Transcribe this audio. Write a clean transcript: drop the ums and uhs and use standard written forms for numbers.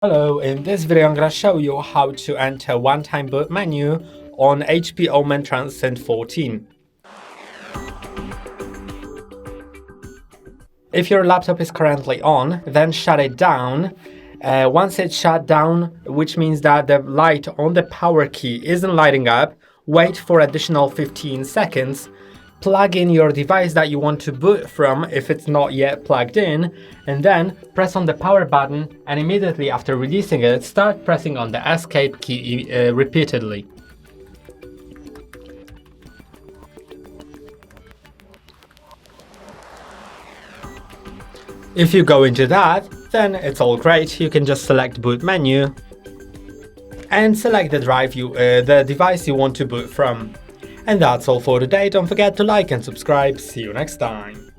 Hello, in this video I'm going to show you how to enter one-time boot menu on HP OMEN Transcend 14. If your laptop is currently on, then shut it down. Once it's shut down, which means that the light on the power key isn't lighting up, wait for additional 15 seconds. Plug in your device that you want to boot from if it's not yet plugged in, and then press on the power button, and immediately after releasing it, start pressing on the escape key repeatedly. If you go into that, then it's all great. You can just select boot menu and select the device you want to boot from. And that's all for today. Don't forget to like and subscribe. See you next time.